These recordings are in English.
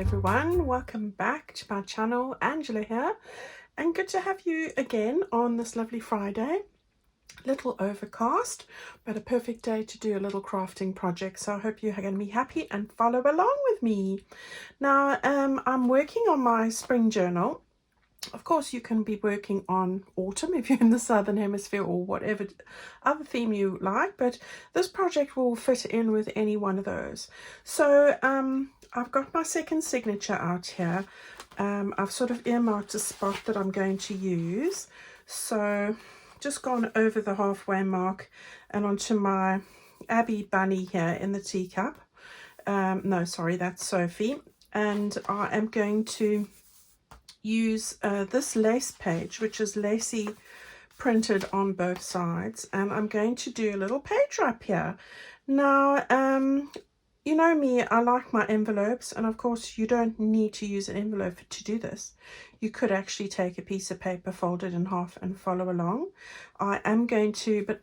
everyone, welcome back to my channel. Angela here, and good to have you again on this lovely Friday. Little overcast, but a perfect day to do a little crafting project, so I hope you're going to be happy and follow along with me. Now I'm working on my spring journal. Of course, you can be working on autumn if you're in the southern hemisphere, or whatever other theme you like, but this project will fit in with any one of those. So I've got my second signature out here. I've sort of earmarked a spot that I'm going to use, so just gone over the halfway mark and onto my Abby bunny here in the teacup. No, sorry, that's Sophie, and I am going to use this lace page, which is lacy printed on both sides, and I'm going to do a little page wrap here. Now you know me, I like my envelopes, and of course you don't need to use an envelope to do this. You could actually take a piece of paper, fold it in half and follow along. I am going to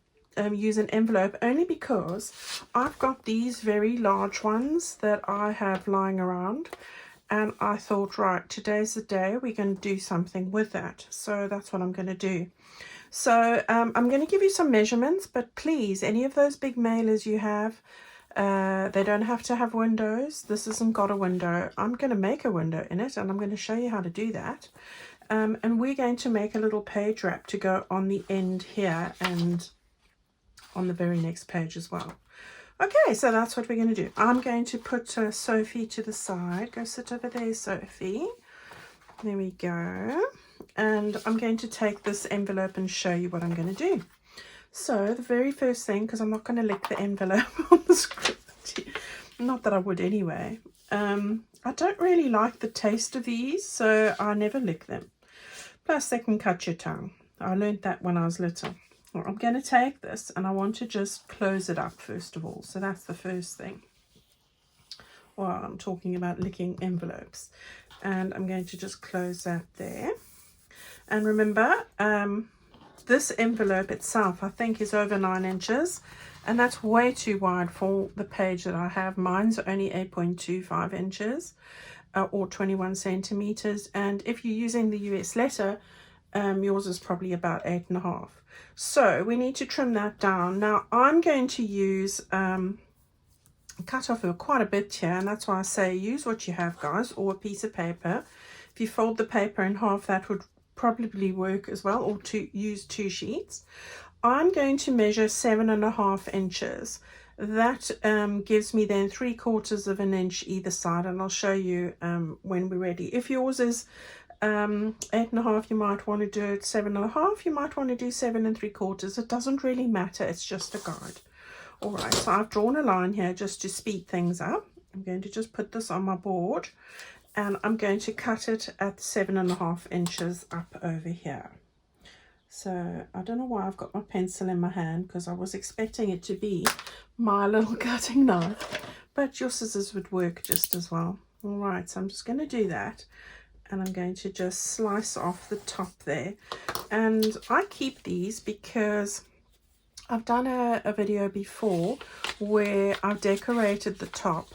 use an envelope only because I've got these very large ones that I have lying around, and I thought, right, today's the day we're going to do something with that. So that's what I'm going to do. So I'm going to give you some measurements, but please, any of those big mailers you have, they don't have to have windows. This hasn't got a window. I'm going to make a window in it, and I'm going to show you how to do that. And we're going to make a little page wrap to go on the end here and on the very next page as well. Okay, so that's what we're going to do. I'm going to put Sophie to the side. Go sit over there, Sophie. There we go. And I'm going to take this envelope and show you what I'm going to do. So the very first thing, because I'm not going to lick the envelope on the script, not that I would anyway. I don't really like the taste of these, so I never lick them. Plus they can cut your tongue. I learned that when I was little. Well, I'm going to take this and I want to just close it up first of all. So that's the first thing. Well, I'm talking about licking envelopes. And I'm going to just close that there. And remember, this envelope itself, I think, is over 9 inches. And that's way too wide for the page that I have. Mine's only 8.25 inches or 21 centimeters. And if you're using the US letter, yours is probably about 8.5. So we need to trim that down. Now I'm going to use cut off quite a bit here, and that's why I say use what you have, guys, or a piece of paper. If you fold the paper in half, that would probably work as well, or to use 2 sheets. I'm going to measure 7.5 inches. That gives me then 3/4 of an inch either side, and I'll show you when we're ready. If yours is 8.5, you might want to do it 7.5. You might want to do 7 3/4. It doesn't really matter. It's just a guide. All right, so I've drawn a line here just to speed things up. I'm going to just put this on my board, and I'm going to cut it at 7.5 inches up over here. So I don't know why I've got my pencil in my hand, because I was expecting it to be my little cutting knife, but your scissors would work just as well. All right, so I'm just going to do that. And I'm going to just slice off the top there. And I keep these because I've done a video before where I've decorated the top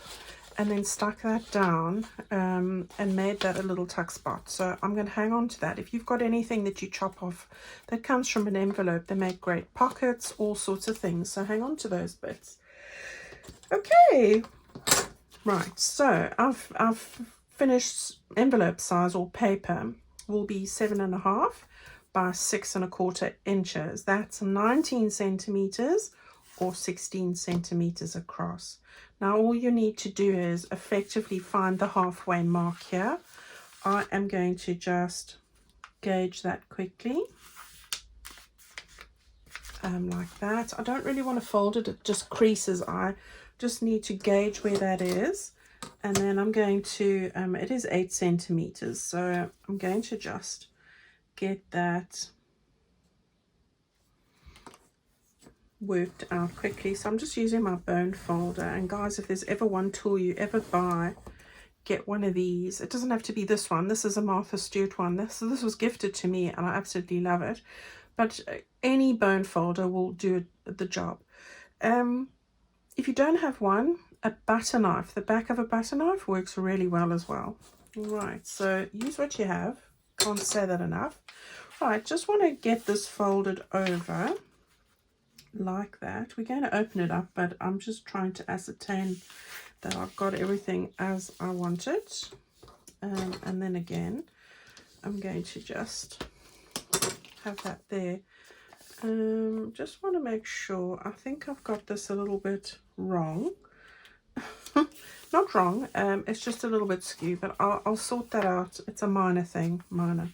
and then stuck that down and made that a little tuck spot. So I'm going to hang on to that. If you've got anything that you chop off that comes from an envelope, they make great pockets, all sorts of things. So hang on to those bits. Okay, right, so I've finished envelope size, or paper, will be 7.5 by 6.25 inches. That's 19 centimeters or 16 centimeters across. Now all you need to do is effectively find the halfway mark here. I am going to just gauge that quickly, like that. I don't really want to fold it, it just creases. I just need to gauge where that is. And then I'm going to, it is 8 centimeters, so I'm going to just get that worked out quickly. So I'm just using my bone folder. And guys, if there's ever one tool you ever buy, get one of these. It doesn't have to be this one. This is a Martha Stewart one. This was gifted to me and I absolutely love it. But any bone folder will do the job. If you don't have one, a butter knife. The back of a butter knife works really well as well. Right, so use what you have. Can't say that enough. Right, just want to get this folded over like that. We're going to open it up, but I'm just trying to ascertain that I've got everything as I want it. And then again, I'm going to just have that there. Just want to make sure. I think I've got this a little bit wrong. Not wrong, it's just a little bit skewed, but I'll sort that out. It's a minor thing. Minor.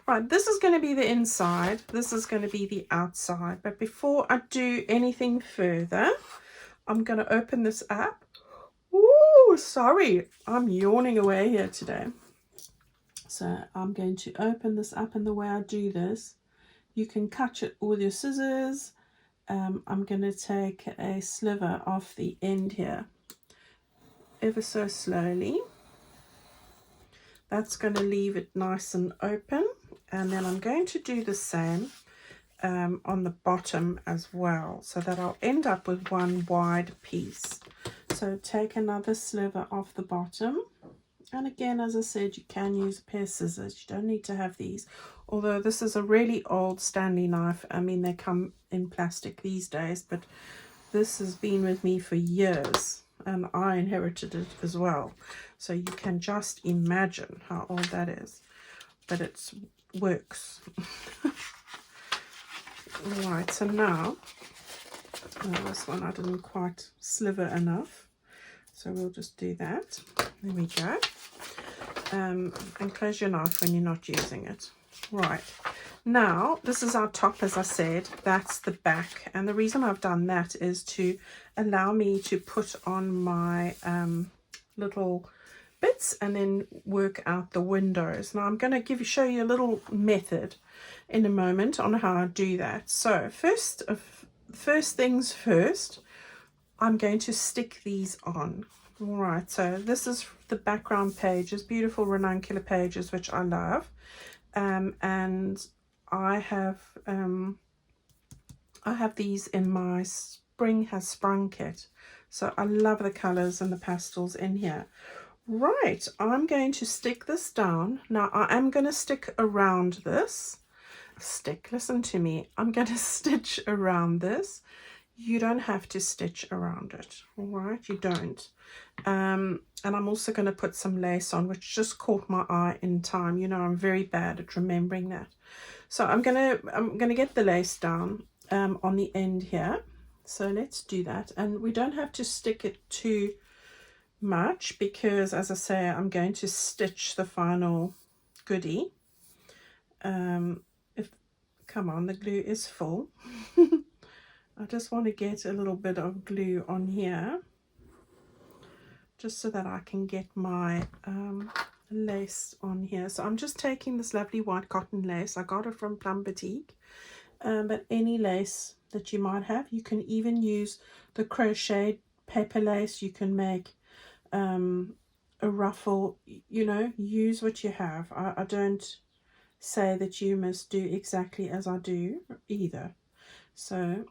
Right, this is going to be the inside. This is going to be the outside. But before I do anything further, I'm going to open this up. Ooh, sorry. I'm yawning away here today. So I'm going to open this up, and the way I do this, you can cut it with your scissors. I'm going to take a sliver off the end here, ever so slowly. That's going to leave it nice and open, and then I'm going to do the same on the bottom as well, so that I'll end up with one wide piece. So take another sliver off the bottom, and again, as I said, you can use a pair of scissors. You don't need to have these, although this is a really old Stanley knife. I mean, they come in plastic these days, but this has been with me for years, and I inherited it as well. So you can just imagine how old that is, but it works. All right, so now, this one I didn't quite sliver enough, so we'll just do that. There we go. And close your knife when you're not using it. Right, now this is our top, as I said. That's the back, and the reason I've done that is to allow me to put on my little bits and then work out the windows. Now I'm going to show you a little method in a moment on how I do that. So first things first, I'm going to stick these on. All right, so this is the background pages, beautiful ranuncular pages, which I love. And I have these in my Spring Has Sprung kit. So I love the colors and the pastels in here. Right, I'm going to stick this down. Now I am going to stick around this. Listen to me. I'm going to stitch around this. You don't have to stitch around it. All right, you don't. And I'm also going to put some lace on, which just caught my eye in time. You know, I'm very bad at remembering that. So I'm gonna get the lace down on the end here. So let's do that. And we don't have to stick it too much, because as I say, I'm going to stitch the final goodie. Come on, the glue is full. I just want to get a little bit of glue on here, just so that I can get my lace on here. So I'm just taking this lovely white cotton lace. I got it from Plum Boutique, but any lace that you might have. You can even use the crocheted paper lace. You can make a ruffle, you know, use what you have. I don't say that you must do exactly as I do either. So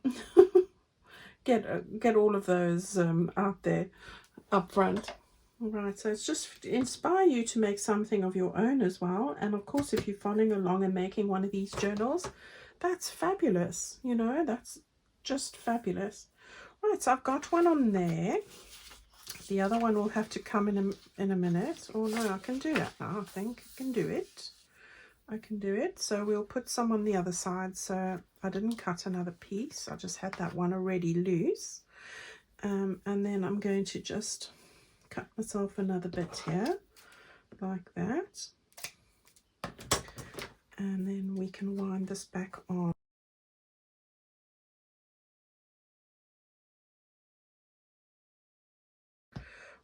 get all of those out there up front. Right, so it's just to inspire you to make something of your own as well. And of course, if you're following along and making one of these journals, that's fabulous. You know, that's just fabulous. Right, so I've got one on there. The other one will have to come in a minute. Oh no, I can do that now. I think I can do it. I can do it. So we'll put some on the other side. So I didn't cut another piece. I just had that one already loose. And then I'm going to just cut myself another bit here, like that. And then we can wind this back on.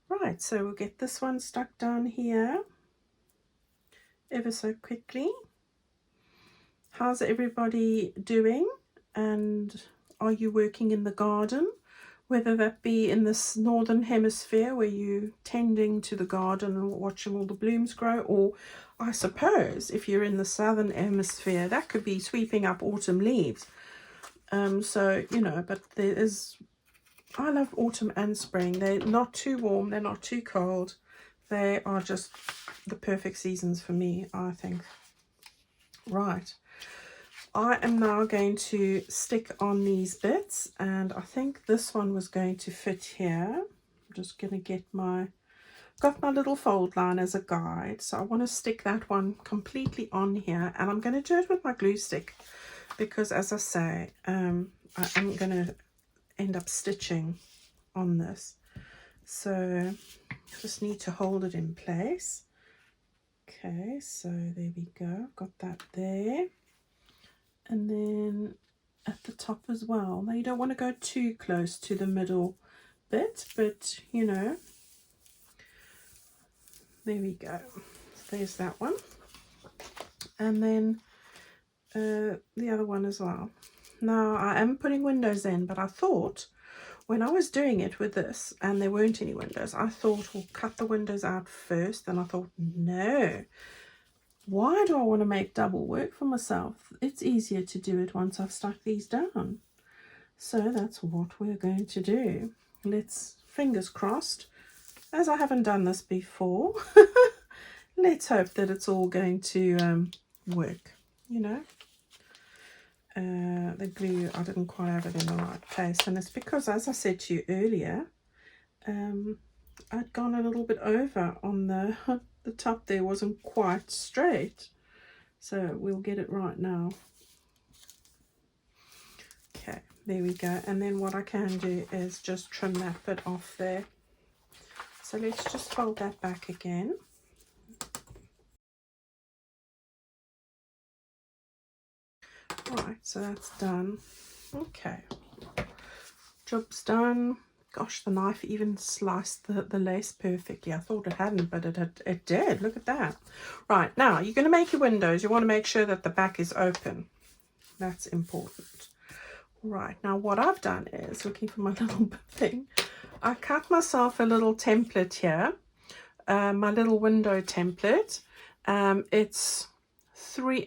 Right, so we'll get this one stuck down here ever so quickly. How's everybody doing? And are you working in the garden? Whether that be in this northern hemisphere where you're tending to the garden and watching all the blooms grow, or I suppose if you're in the southern hemisphere, that could be sweeping up autumn leaves. So, you know, but there is I love autumn and spring. They're not too warm, they're not too cold. They are just the perfect seasons for me, I think. Right, I am now going to stick on these bits, and I think this one was going to fit here. I'm just going to get got my little fold line as a guide, so I want to stick that one completely on here, and I'm going to do it with my glue stick because, as I say, I am going to end up stitching on this, so I just need to hold it in place. Okay, so there we go, I've got that there, and then at the top as well. Now you don't want to go too close to the middle bit, but you know, there we go. There's that one, and then the other one as well. Now I am putting windows in, but I thought when I was doing it with this and there weren't any windows, I thought we'll cut the windows out first. Then I thought, no, why do I want to make double work for myself? It's easier to do it once I've stuck these down. So that's what we're going to do. Let's, fingers crossed, as I haven't done this before, let's hope that it's all going to work, you know. The glue, I didn't quite have it in the right place, and it's because, as I said to you earlier, I'd gone a little bit over on the top there, wasn't quite straight, so we'll get it right now. Okay, there we go. And then what I can do is just trim that bit off there. So let's just fold that back again. Right, so that's done. Okay, job's done. Gosh, the knife even sliced the lace perfectly. I thought it hadn't, but it did. Look at that. Right, now you're going to make your windows. You want to make sure that the back is open. That's important. Right, now what I've done is, looking for my little thing, I cut myself a little template here, my little window template. It's 1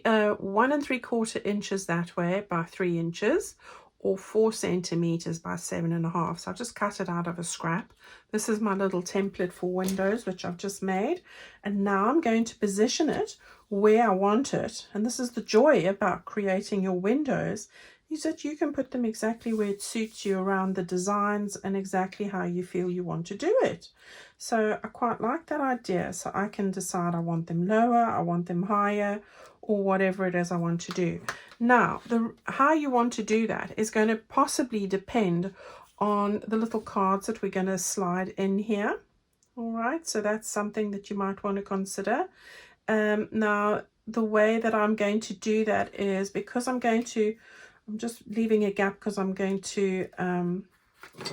3/4 inches that way by 3 inches, or 4 centimeters by 7.5. So I've just cut it out of a scrap. This is my little template for windows, which I've just made. And now I'm going to position it where I want it. And this is the joy about creating your windows, is that you can put them exactly where it suits you around the designs and exactly how you feel you want to do it. So I quite like that idea. So I can decide I want them lower, I want them higher, or whatever it is I want to do. Now, how you want to do that is going to possibly depend on the little cards that we're going to slide in here. All right, so that's something that you might want to consider. Now, the way that I'm going to do that is, because I'm just leaving a gap because I'm going to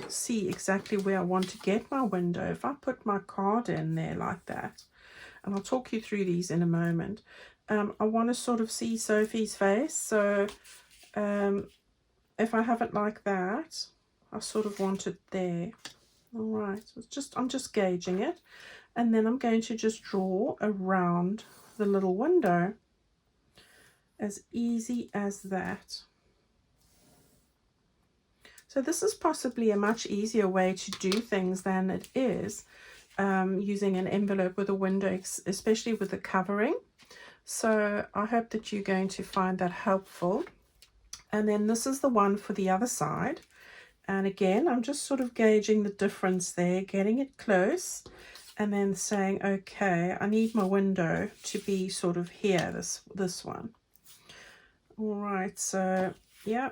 see exactly where I want to get my window. If I put my card in there like that, and I'll talk you through these in a moment, I want to sort of see Sophie's face. So if I have it like that, I sort of want it there. All right, so I'm just gauging it, and then I'm going to just draw around the little window. As easy as that. So this is possibly a much easier way to do things than it is using an envelope with a window, especially with the covering. So I hope that you're going to find that helpful. And then this is the one for the other side. And again, I'm just sort of gauging the difference there, getting it close, and then saying, okay, I need my window to be sort of here, this one. All right, so yeah,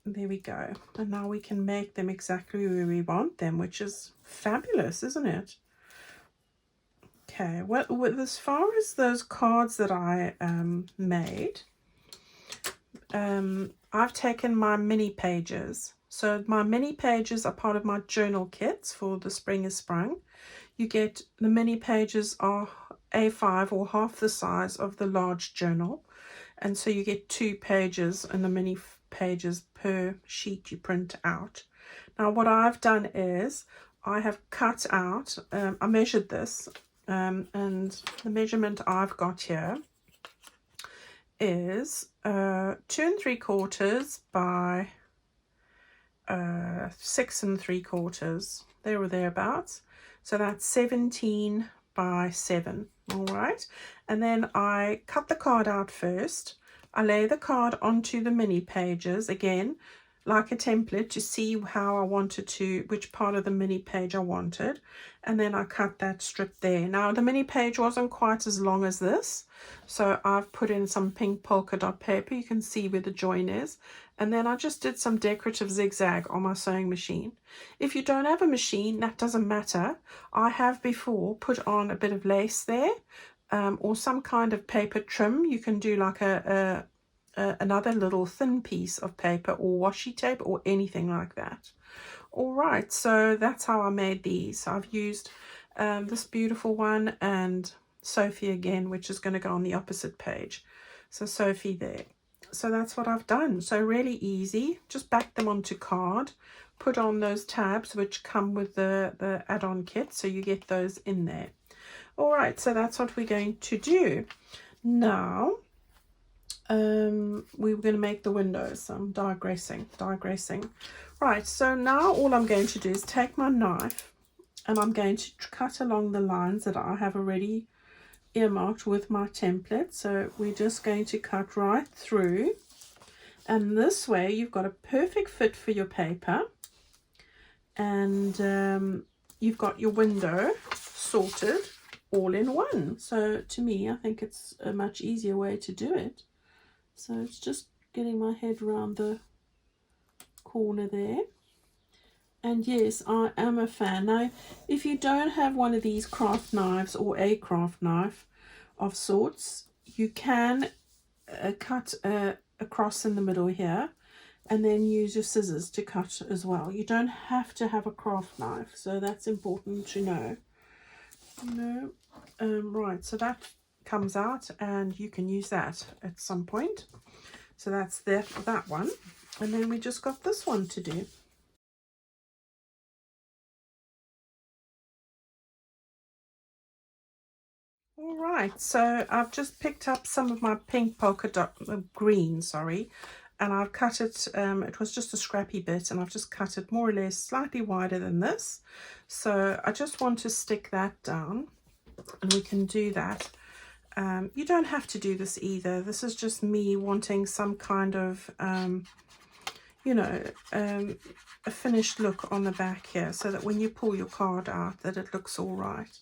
there we go. And now we can make them exactly where we want them, which is fabulous, isn't it? Okay, well, as far as those cards that I made, I've taken my mini pages. So my mini pages are part of my journal kits for the Spring Has Sprung. You get, the mini pages are A5 or half the size of the large journal. And so you get 2 pages and the mini pages per sheet you print out. Now what I've done is I have cut out, I measured this, and the measurement I've got here is 2 3/4 by 6 3/4, there or thereabouts. So that's 17 by 7. All right, and then I cut the card out first. I lay the card onto the mini pages again, like a template, to see how I wanted to, which part of the mini page I wanted, and then I cut that strip there. Now the mini page wasn't quite as long as this, so I've put in some pink polka dot paper. You can see where the join is, and then I just did some decorative zigzag on my sewing machine. If you don't have a machine, that doesn't matter. I have before put on a bit of lace there, or some kind of paper trim. You can do like another little thin piece of paper or washi tape or anything like that. All right, so that's how I made these. I've used this beautiful one and Sophie again, which is going to go on the opposite page. So Sophie there. So that's what I've done. So really easy. Just back them onto card, put on those tabs which come with the add-on kit, so you get those in there. All right, so that's what we're going to do now. We were going to make the windows. I'm digressing. Right, so now all I'm going to do is take my knife and I'm going to cut along the lines that I have already earmarked with my template. So we're just going to cut right through, and this way you've got a perfect fit for your paper, and you've got your window sorted all in one. So to me, I think it's a much easier way to do it. So it's just getting my head around the corner there. And yes, I am a fan. Now, if you don't have one of these craft knives or a craft knife of sorts, you can cut across in the middle here and then use your scissors to cut as well. You don't have to have a craft knife, so that's important to know. Right, so that comes out and you can use that at some point. So that's that one, and then we just got this one to do. All right, so I've just picked up some of my pink polka dot green, sorry, and I've cut it. It was just a scrappy bit, and I've just cut it more or less slightly wider than this. So I just want to stick that down, and we can do that. You don't have to do this either. This is just me wanting some kind of, you know, a finished look on the back here, so that when you pull your card out, that it looks all right.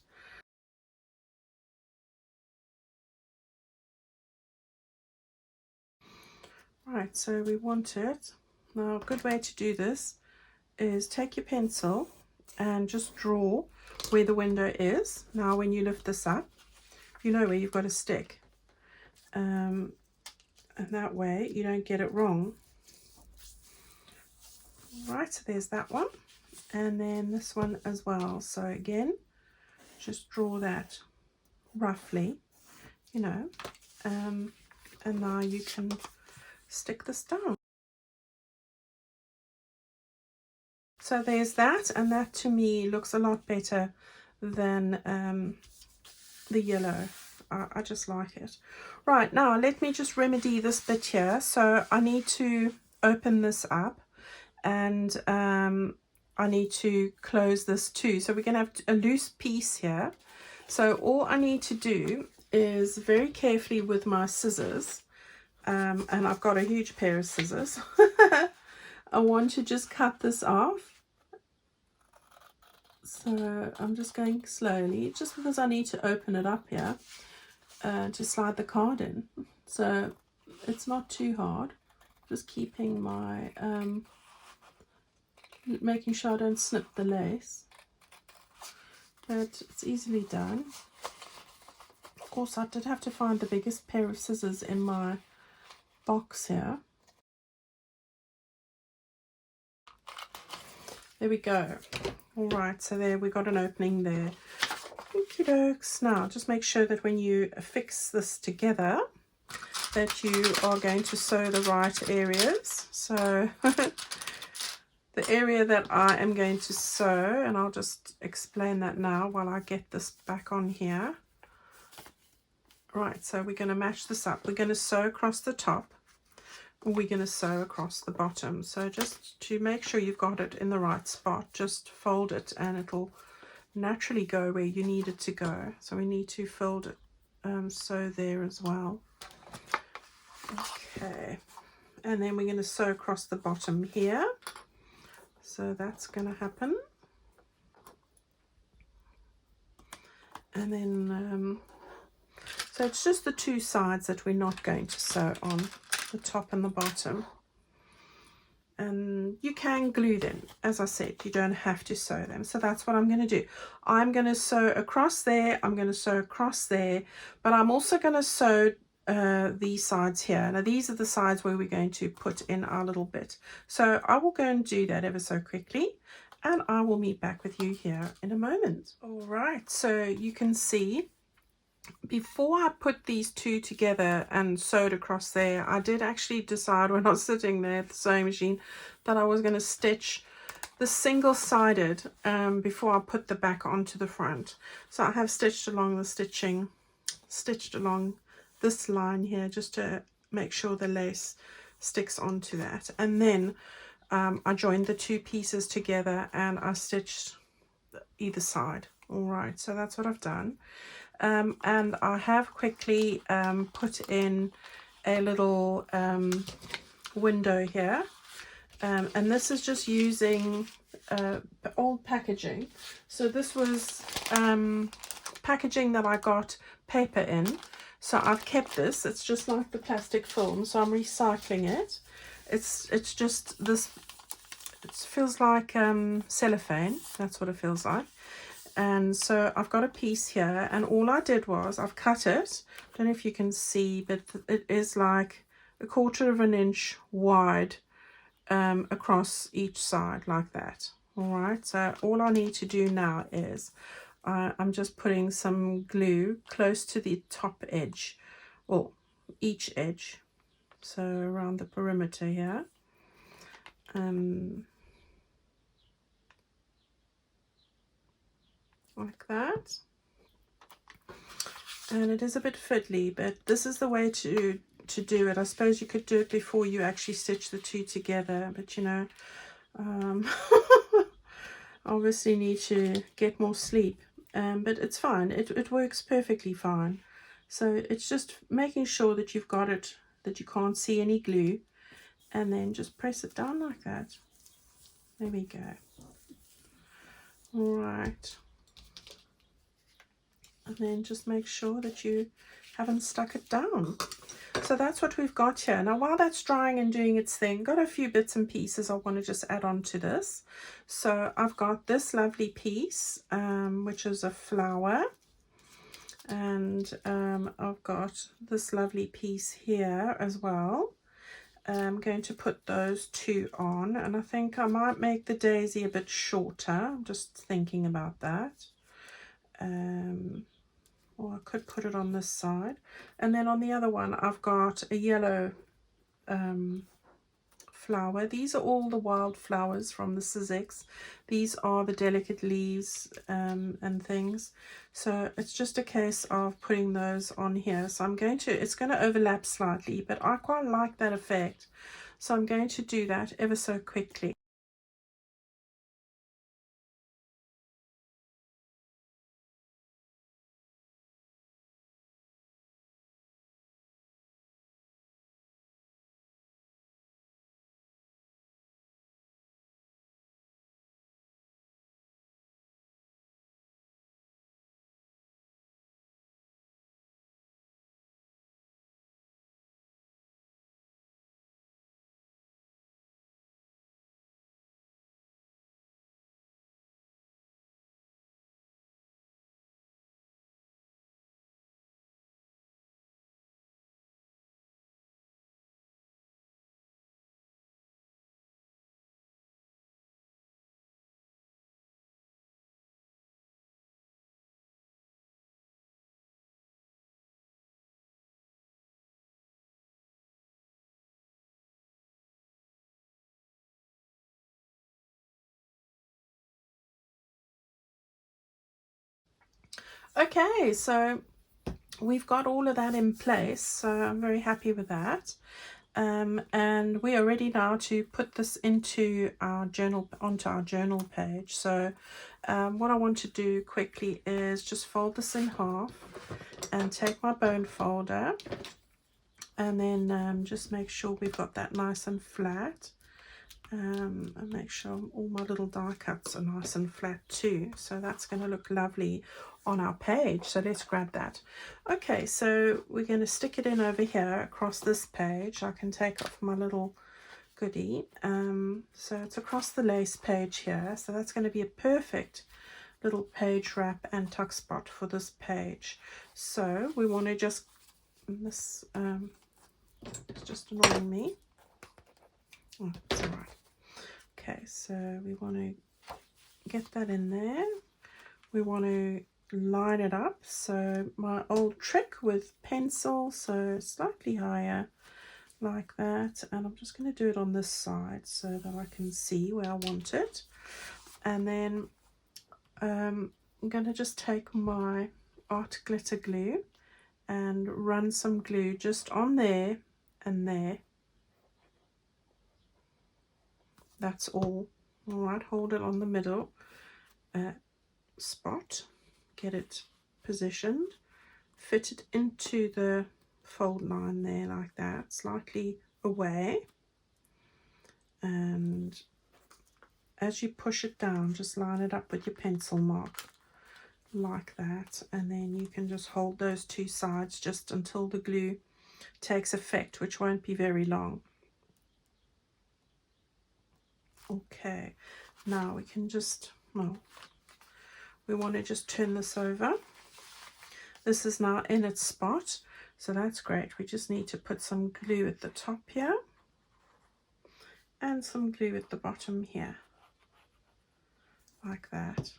Right, so we want it. Now, a good way to do this is take your pencil and just draw where the window is. Now, when you lift this up, you know where you've got to stick, and that way you don't get it wrong. Right, so there's that one, and then this one as well. So again, just draw that roughly, you know, and now you can stick this down. So there's that, and that to me looks a lot better than the yellow. I just like it. Right, now let me just remedy this bit here. So I need to open this up, and I need to close this too. So we're going to have a loose piece here. So all I need to do is very carefully with my scissors, and I've got a huge pair of scissors. I want to just cut this off. So I'm just going slowly, just because I need to open it up here to slide the card in. So it's not too hard. Just keeping my, making sure I don't snip the lace. But it's easily done. Of course, I did have to find the biggest pair of scissors in my box here. There we go. All right, so there we got an opening there. Okie dokes. Now just make sure that when you affix this together that you are going to sew the right areas. So the area that I am going to sew, and I'll just explain that now while I get this back on here. Right, so we're going to match this up. We're going to sew across the top. we're going to sew across the bottom. So just to make sure you've got it in the right spot, just fold it and it'll naturally go where you need it to go. So we need to fold it, sew there as well. Okay, and then we're going to sew across the bottom here. So that's going to happen. And then so it's just the two sides that we're not going to sew on, the top and the bottom. And you can glue them, as I said, you don't have to sew them. So that's what I'm going to do. I'm going to sew across there, I'm going to sew across there, but I'm also going to sew these sides here. Now these are the sides where we're going to put in our little bit. So I will go and do that ever so quickly, and I will meet back with you here in a moment. All right, so you can see before I put these two together and sewed across there, I did actually decide when I was sitting there at the sewing machine that I was going to stitch the single-sided before I put the back onto the front. So I have stitched along this line here just to make sure the lace sticks onto that, and then I joined the two pieces together and I stitched either side. All right, so that's what I've done. And I have quickly put in a little window here, and this is just using old packaging. So this was packaging that I got paper in, so I've kept this. It's just like the plastic film, so I'm recycling it. It's just this, it feels like cellophane, that's what it feels like. And so I've got a piece here, and all I did was I've cut it. I don't know if you can see, but it is like 1/4 of an inch wide across each side like that. All right, so all I need to do now is I'm just putting some glue close to the top edge, or each edge, so around the perimeter here. Like that. And it is a bit fiddly, but this is the way to do it. I suppose you could do it before you actually stitch the two together, but you know, obviously need to get more sleep, but it's fine. It works perfectly fine. So it's just making sure that you've got it, that you can't see any glue, and then just press it down like that. There we go. All right, and then just make sure that you haven't stuck it down. So that's what we've got here. Now while that's drying and doing its thing, got a few bits and pieces I want to just add on to this. So I've got this lovely piece, which is a flower, and I've got this lovely piece here as well. I'm going to put those two on, and I think I might make the daisy a bit shorter. I'm just thinking about that. Or I could put it on this side, and then on the other one I've got a yellow flower. These are all the wild flowers from the Sizzix. These are the delicate leaves and things, so it's just a case of putting those on here. So I'm going to, it's going to overlap slightly, but I quite like that effect, so I'm going to do that ever so quickly. Okay, so we've got all of that in place, so I'm very happy with that. and we are ready now to put this into our journal, onto our journal page. So what I want to do quickly is just fold this in half and take my bone folder, and then just make sure we've got that nice and flat, and make sure all my little die cuts are nice and flat too. So that's going to look lovely on our page. So let's grab that. Okay, so we're going to stick it in over here across this page. I can take off my little goodie. So it's across the lace page here. So that's going to be a perfect little page wrap and tuck spot for this page. So we want to just, this it's just annoying me. Oh, it's all right. Okay, so we want to get that in there. We want to line it up. So my old trick with pencil, so slightly higher like that, and I'm just going to do it on this side so that I can see where I want it. And then I'm going to just take my art glitter glue and run some glue just on there and there. That's all. All right, hold it on the middle spot, get it positioned, fit it into the fold line there like that, slightly away, and as you push it down, just line it up with your pencil mark like that, and then you can just hold those two sides just until the glue takes effect, which won't be very long. Okay, now we can just, well, we want to just turn this over. This is now in its spot, so that's great. We just need to put some glue at the top here and some glue at the bottom here like that,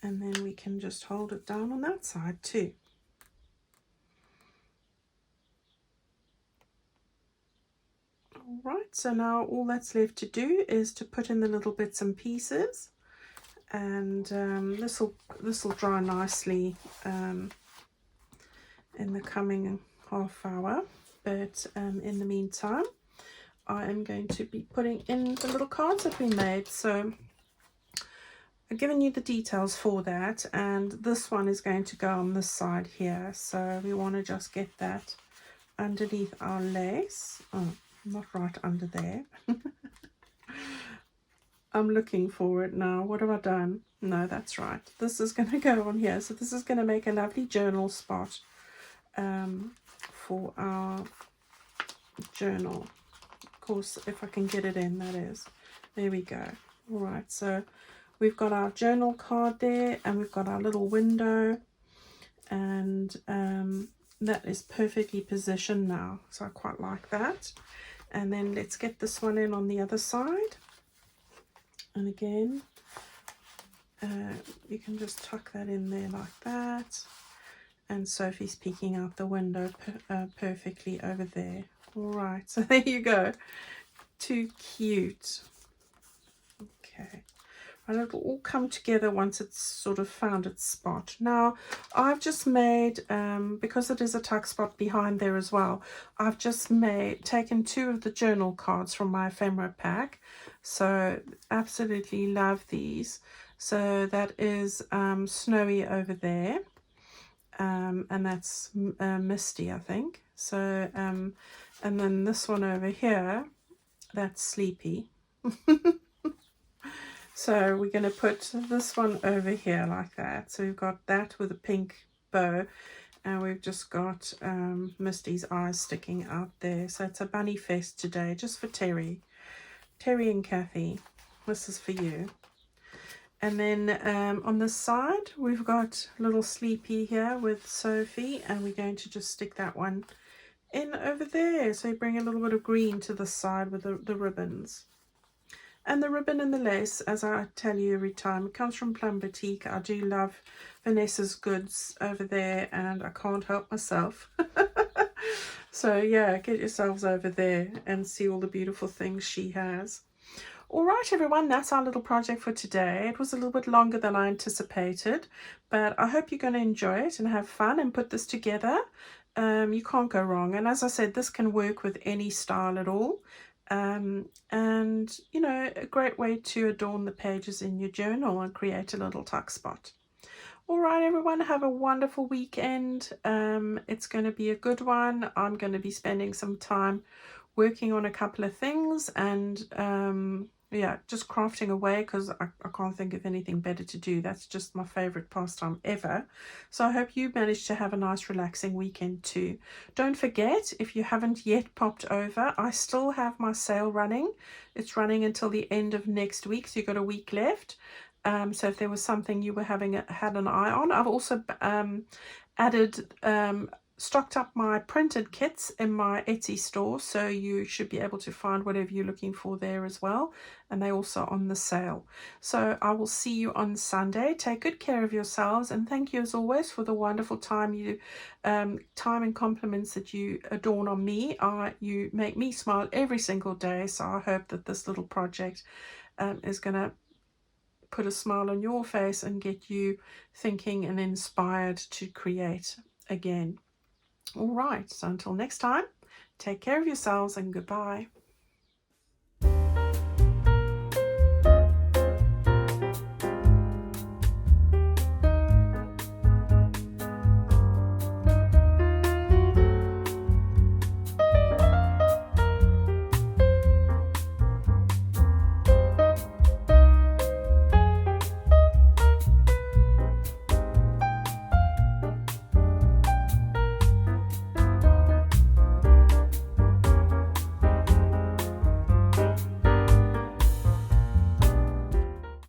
and then we can just hold it down on that side too. Alright, so now all that's left to do is to put in the little bits and pieces, and this will dry nicely in the coming half hour, but in the meantime I am going to be putting in the little cards that we made. So I've given you the details for that, and this one is going to go on this side here, so we want to just get that underneath our lace. Oh, not right under there. I'm looking for it now. What have I done? No, that's right. This is going to go on here. So this is going to make a lovely journal spot for our journal. Of course, if I can get it in, that is. There we go. All right, so we've got our journal card there, and we've got our little window, and that is perfectly positioned now. So I quite like that. And then let's get this one in on the other side. And again, you can just tuck that in there like that. And Sophie's peeking out the window perfectly over there. All right, so there you go. Too cute. Okay. And it'll all come together once it's sort of found its spot. Now, I've just made, because it is a tuck spot behind there as well, I've just taken 2 of the journal cards from my ephemera pack. So, absolutely love these. So, that is Snowy over there. And that's Misty, I think. So, and then this one over here, that's Sleepy. So we're going to put this one over here like that. So we've got that with a pink bow, and we've just got Misty's eyes sticking out there. So it's a bunny fest today, just for Terry and Kathy. This is for you. And then on this side, we've got little Sleepy here with Sophie, and we're going to just stick that one in over there. So you bring a little bit of green to the side with the ribbons. And the ribbon and the lace, as I tell you every time, it comes from Plum Boutique. I do love Vanessa's goods over there, and I can't help myself. So yeah, get yourselves over there and see all the beautiful things she has. All right, everyone, that's our little project for today. It was a little bit longer than I anticipated, but I hope you're going to enjoy it and have fun and put this together. You can't go wrong. And as I said, this can work with any style at all. And you know, a great way to adorn the pages in your journal and create a little tuck spot. All right, everyone, have a wonderful weekend. It's going to be a good one. I'm going to be spending some time working on a couple of things and yeah, just crafting away because I can't think of anything better to do. That's just my favorite pastime ever. So I hope you managed to have a nice relaxing weekend too. Don't forget, if you haven't yet popped over, I still have my sale running. It's running until the end of next week, so you've got a week left. So if there was something you were had an eye on, I've also added stocked up my printed kits in my Etsy store, so you should be able to find whatever you're looking for there as well, and they also on the sale. So I will see you on Sunday. Take good care of yourselves, and thank you as always for the wonderful time and compliments that you adorn on me. You make me smile every single day, so I hope that this little project is going to put a smile on your face and get you thinking and inspired to create again. All right, so until next time, take care of yourselves and goodbye.